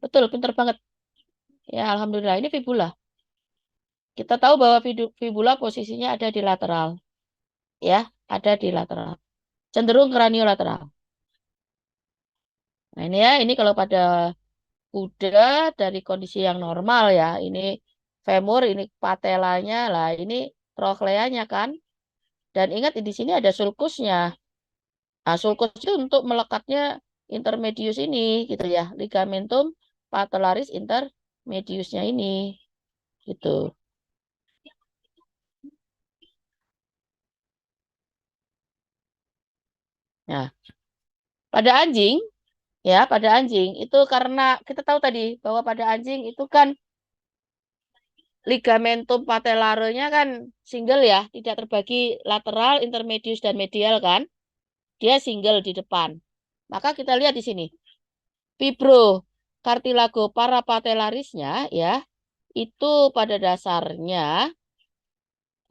Betul, pinter banget. Ya, alhamdulillah. Ini fibula. Kita tahu bahwa fibula posisinya ada di lateral. Ya, ada di lateral. Cenderung kraniolateral. Nah, ini ya, ini kalau pada kuda dari kondisi yang normal ya. Ini femur, ini patelanya lah, ini trokleanya kan. Dan ingat di sini ada sulkusnya. Nah, sulcus itu untuk melekatnya intermedius ini gitu ya. Ligamentum patellaris intermediusnya ini gitu. Nah, pada anjing ya, pada anjing itu karena kita tahu tadi bahwa pada anjing itu kan ligamentum patellarnya kan single ya, tidak terbagi lateral, intermedius dan medial kan. Dia single di depan. Maka kita lihat di sini. Fibro cartilago parapatellarisnya ya, itu pada dasarnya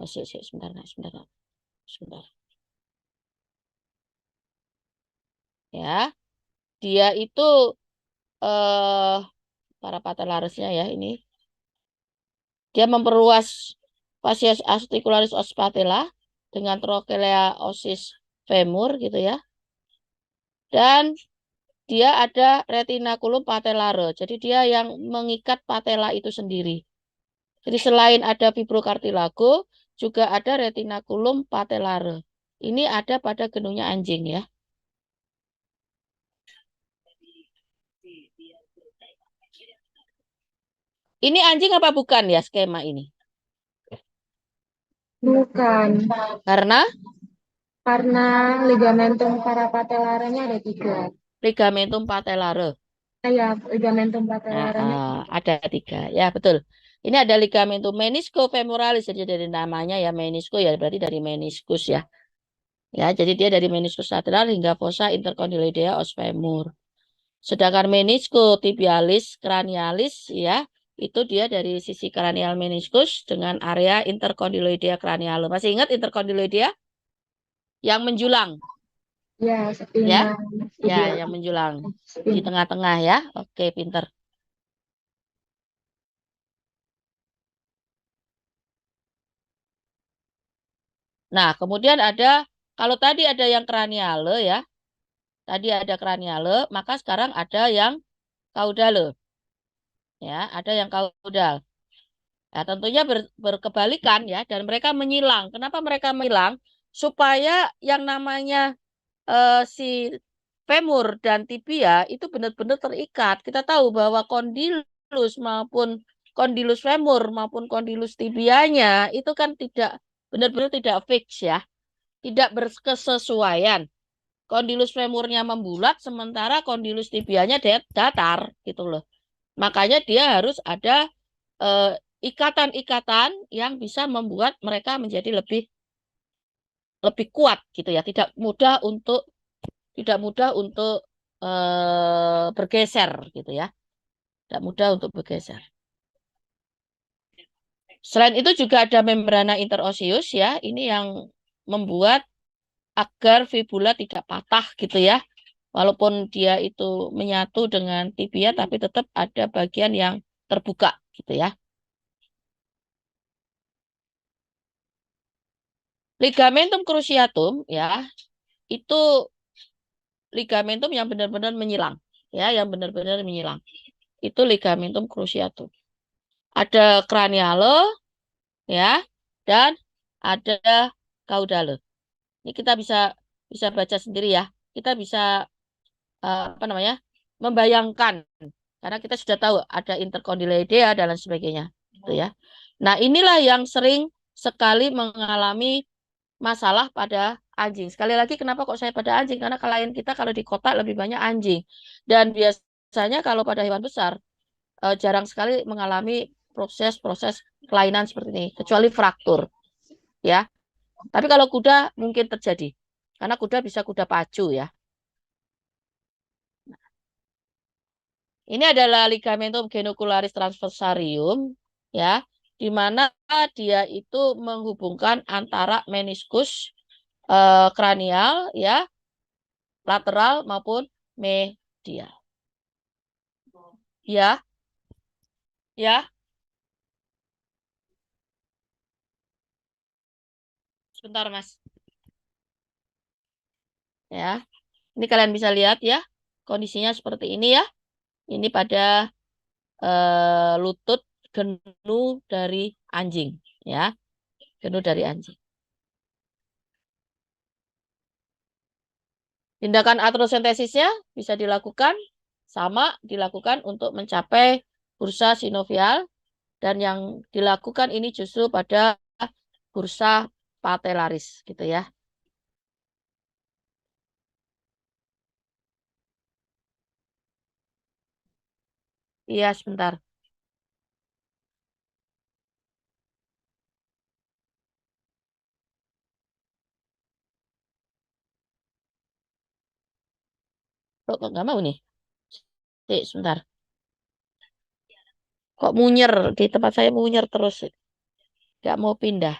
sebentar, sebentar, sebentar. Ya, dia itu parapatellarisnya ya ini. Dia memperluas fascia articularis os patella dengan trochlea osis femur gitu ya. Dan dia ada retinaculum patellare. Jadi dia yang mengikat patella itu sendiri. Jadi selain ada fibrocartilago, juga ada retinaculum patellare. Ini ada pada genungnya anjing ya. Ini anjing apa bukan ya skema ini? Bukan, Karena karena ligamentum parapatellaranya ada 3. ligamentum patellare. Ya, ligamentum Nah, patellaranya. ada 3. Ya, betul. Ini ada ligamentum meniscofemoralis. Jadi dari namanya ya menisco ya berarti dari meniscus ya. Ya, jadi dia dari meniscus lateral hingga fossa intercondyloidea os femur. Sedangkan menisco tibialis cranialis ya, itu dia dari sisi cranial meniscus dengan area intercondyloidea cranial. Masih ingat intercondyloidea yang menjulang Ya, ya? spina, Ya, tibial, yang menjulang di spina. tengah-tengah ya. Oke, pinter. Nah, kemudian ada kalau tadi ada yang kraniale ya, tadi ada kraniale, maka sekarang ada yang kaudale. Ya, ada yang kaudal. Nah, tentunya berkebalikan ya dan mereka menyilang. Kenapa mereka menyilang? Supaya yang namanya si femur dan tibia itu benar-benar terikat. Kita tahu bahwa kondilus maupun kondilus femur maupun kondilus tibianya itu kan tidak benar-benar tidak fix ya, tidak berkesesuaian. Kondilus femurnya membulat sementara kondilus tibianya datar gitu loh. Makanya dia harus ada eh, ikatan-ikatan yang bisa membuat mereka menjadi lebih lebih kuat gitu ya, tidak mudah untuk bergeser gitu ya, tidak mudah untuk bergeser. Selain itu juga ada membrana interosius ya, ini yang membuat agar fibula tidak patah gitu ya. Walaupun dia itu menyatu dengan tibia, tapi tetap ada bagian yang terbuka gitu ya. Ligamentum cruciatum ya, itu ligamentum yang benar-benar menyilang. Ya, yang benar-benar menyilang. Itu ligamentum cruciatum. Ada craniale ya, dan ada caudale. Ini kita bisa bisa baca sendiri ya. Kita bisa apa namanya? Membayangkan karena kita sudah tahu ada intercondyloidea dan lain sebagainya, gitu ya. Nah, inilah yang sering sekali mengalami masalah pada anjing. Sekali lagi, kenapa kok saya pada anjing? Karena klien kita kalau di kota lebih banyak anjing. Dan biasanya kalau pada hewan besar, jarang sekali mengalami proses-proses kelainan seperti ini, kecuali fraktur. Ya, tapi kalau kuda mungkin terjadi. Karena kuda bisa kuda pacu ya. Ini adalah ligamentum genukularis transversarium ya, di mana dia itu menghubungkan antara meniskus kranial ya, lateral maupun medial. Ya, ya, sebentar Mas. Ya, ini kalian bisa lihat ya, kondisinya seperti ini ya. Ini pada lutut genu dari anjing, ya, genu dari anjing. Tindakan atrosintesisnya bisa dilakukan sama dilakukan untuk mencapai bursa sinovial dan yang dilakukan ini justru pada bursa patellaris gitu ya. Iya, sebentar. Kok nggak mau nih? Sebentar. Kok munyer? Di tempat saya munyer terus. Nggak mau pindah.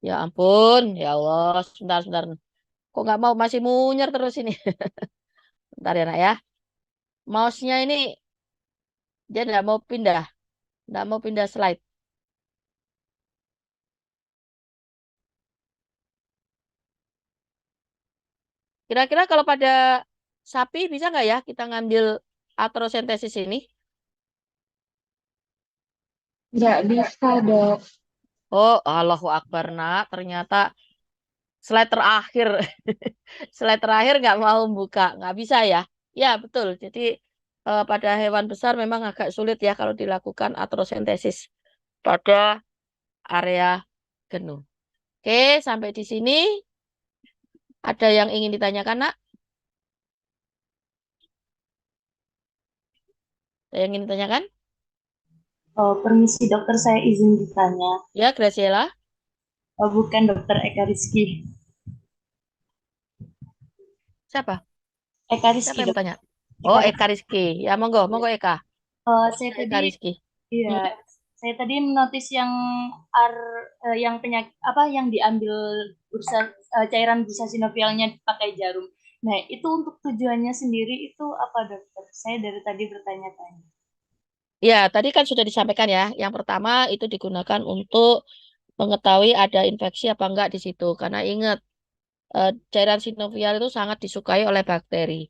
Ya ampun, ya Allah. Sebentar, sebentar. Kok nggak mau masih munyer terus ini? Bentar ya nak ya. Mouse-nya ini dia nggak mau pindah. Nggak mau pindah slide. Kira-kira kalau pada sapi bisa nggak ya kita ngambil atrosentesis ini? Nggak bisa, Dok. Oh, Allahu Akbar nak. Ternyata slide terakhir. Slide terakhir nggak mau buka. Nggak bisa ya? Ya, betul. Jadi pada hewan besar memang agak sulit ya kalau dilakukan atrosentesis pada area genu. Oke, sampai di sini ada yang ingin ditanyakan, nak? Ada yang ingin ditanyakan? Oh, permisi dokter, saya izin bertanya. Ya, Graciela. Oh, bukan dokter Eka Rizky. Siapa? Eka Siapa Rizky, yang dok. bertanya? Oh, Eka Eka Rizky. Rizky. Ya, monggo, Iya. monggo Eka. Saya Eka tadi, Rizky. iya, Hmm. saya tadi menotis yang penyakit apa yang diambil bursa cairan bursa sinovialnya pakai jarum. Nah, itu untuk tujuannya sendiri itu apa dokter? Saya dari tadi bertanya-tanya. Ya, tadi kan sudah disampaikan ya. Yang pertama itu digunakan untuk mengetahui ada infeksi apa enggak di situ. Karena ingat, cairan sinovial itu sangat disukai oleh bakteri.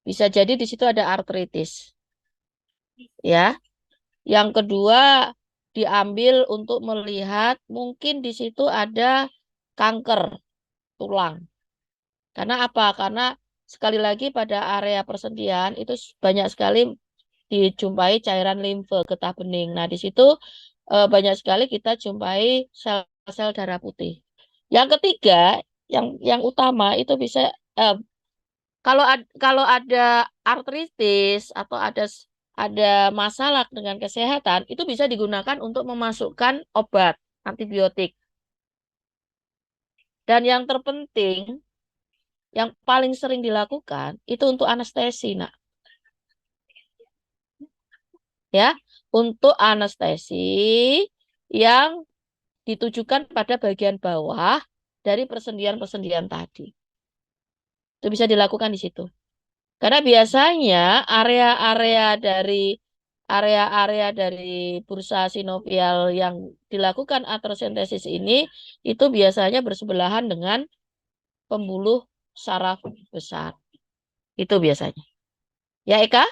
Bisa jadi di situ ada artritis. Ya. Yang kedua, diambil untuk melihat mungkin di situ ada kanker tulang. Karena apa? Karena sekali lagi pada area persendian itu banyak sekali dijumpai cairan limfe, getah bening. Nah, di situ banyak sekali kita jumpai sel-sel darah putih. Yang ketiga, yang utama itu bisa eh, kalau ada artritis atau ada masalah dengan kesehatan, itu bisa digunakan untuk memasukkan obat antibiotik. Dan yang terpenting, yang paling sering dilakukan itu untuk anestesi, nak. Ya, untuk anestesi yang ditujukan pada bagian bawah dari persendian-persendian tadi. Itu bisa dilakukan di situ. Karena biasanya area-area dari bursa sinovial yang dilakukan atrosentesis ini itu biasanya bersebelahan dengan pembuluh saraf besar. Itu biasanya. Ya, Eka?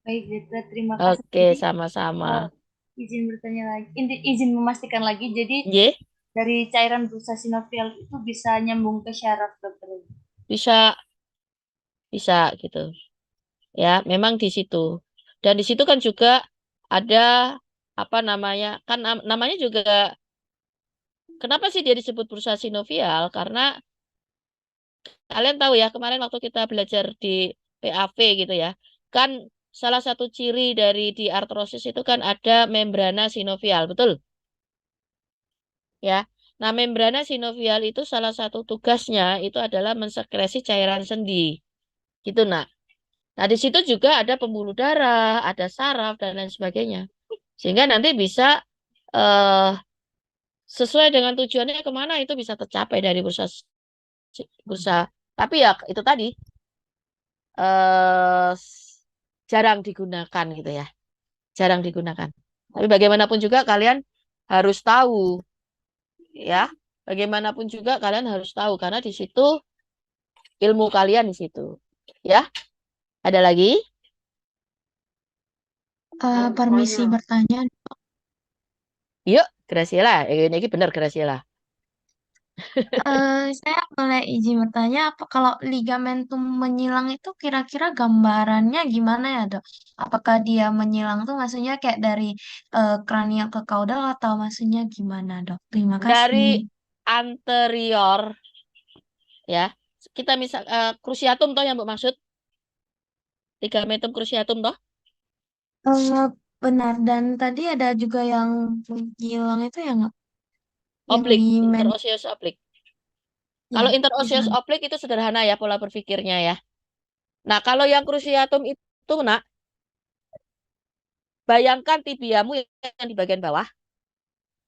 Baik, dokter, terima kasih. Oke, Jadi, sama-sama. izin bertanya lagi, izin memastikan lagi. Jadi, Ye, dari cairan busa sinovial itu bisa nyambung ke syaraf dokter. bisa bisa gitu. Ya, memang di situ. Dan di situ kan juga ada apa namanya? Kan namanya juga kenapa sih dia disebut bursa sinovial? Karena kalian tahu ya, kemarin waktu kita belajar di PAV gitu ya, kan salah satu ciri dari di artrosis itu kan ada membrana sinovial, betul? Ya. Nah, membrana sinovial itu salah satu tugasnya itu adalah mensekresi cairan sendi. Gitu, nah. Nah, di situ juga ada pembuluh darah, ada saraf dan lain sebagainya. Sehingga nanti bisa eh sesuai dengan tujuannya kemana itu bisa tercapai dari bursa bursa. Tapi ya itu tadi eh jarang digunakan gitu ya, jarang digunakan. Tapi bagaimanapun juga kalian harus tahu ya, bagaimanapun juga kalian harus tahu karena di situ ilmu kalian di situ. Ya, ada lagi? Permisi bertanya. Yuk, Graciela. Ini benar Graciela. Saya boleh izin bertanya, apa kalau ligamentum menyilang itu kira-kira gambarannya gimana ya, Dok? Apakah dia menyilang tuh maksudnya kayak dari kranial ke kaudal atau maksudnya gimana, Dok? Terima kasih. Dari anterior ya. Kita misal cruciatum toh yang Mbak maksud? Ligamentum cruciatum toh? Eh, benar, dan tadi ada juga yang menyilang itu yang Oblik, ligamen interosseous oblik. ya Kalau di interosseous sana. oblik itu sederhana ya pola berpikirnya ya. Nah, kalau yang cruciatum itu, nak, bayangkan tibiamu yang di bagian bawah,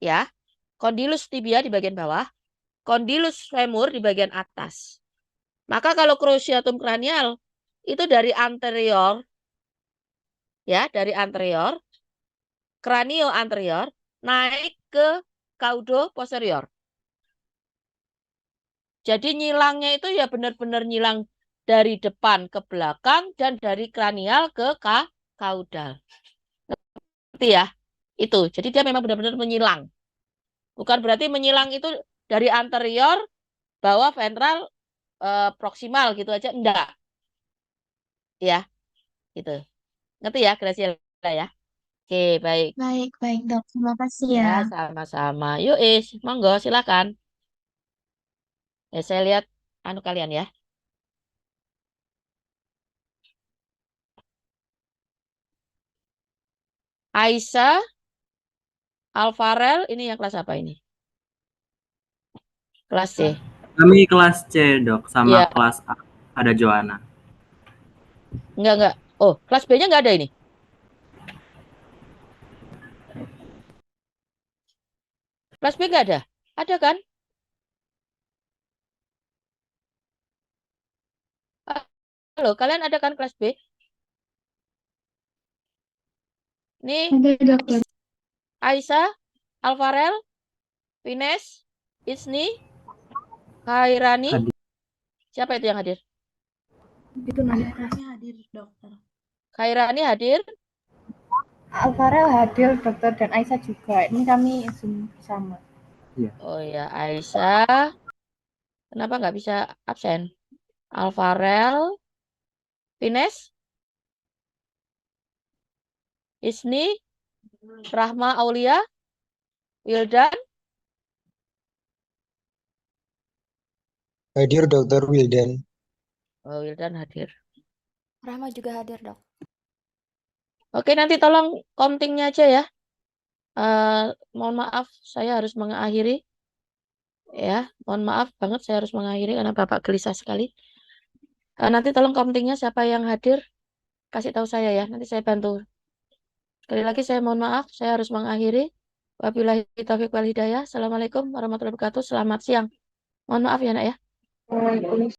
ya. Condylus tibia di bagian bawah, condylus femur di bagian atas. Maka kalau cruciatum cranial itu dari anterior, ya, dari anterior, kranio anterior, naik ke caudo posterior. Jadi nyilangnya itu ya benar-benar nyilang dari depan ke belakang dan dari kranial ke kaudal. Ngerti ya? Itu. Jadi dia memang benar-benar menyilang. Bukan berarti menyilang itu dari anterior, bawah ventral, proksimal gitu aja. Enggak. Ya, gitu. Ngerti ya, Graciela ya? Oke, baik. Baik, baik, Dok. Terima kasih Ya, ya. sama-sama. Yuk, monggo, silakan. Ya, saya lihat anu kalian ya. Aisyah, Alfarel, ini yang kelas apa ini? Kelas C. Kami kelas C, Dok, sama Iya, kelas A. Ada Joanna. enggak. Oh, kelas B-nya enggak ada ini. Kelas B enggak ada. Ada kan? Halo, kalian ada kan kelas B? Nih, Ada, Dokter. Aisyah, Alfarel, Vines, Isni, Khairani. Hadir. Siapa itu yang hadir? Itu nanti hadir, Dokter. Khairani hadir. Alvarel hadir, Dokter, dan Aisyah juga. Ini kami Zoom bersama. Oh ya, Aisyah. Kenapa nggak bisa absen? Alfarel, Vines, Isni, Rahma Aulia, Wildan. Hadir Dr. Wildan. Oh, Wildan hadir. Rahma juga hadir, Dok. Oke, nanti tolong countingnya aja ya. Mohon maaf, saya harus mengakhiri. Ya, mohon maaf banget saya harus mengakhiri karena Bapak gelisah sekali. Nanti tolong countingnya siapa yang hadir, kasih tahu saya ya. Nanti saya bantu. Sekali lagi saya mohon maaf, saya harus mengakhiri. Wabillahi taufiq wal hidayah. Assalamualaikum warahmatullahi wabarakatuh. Selamat siang. Mohon maaf ya, Nak ya. Waalaikumsalam.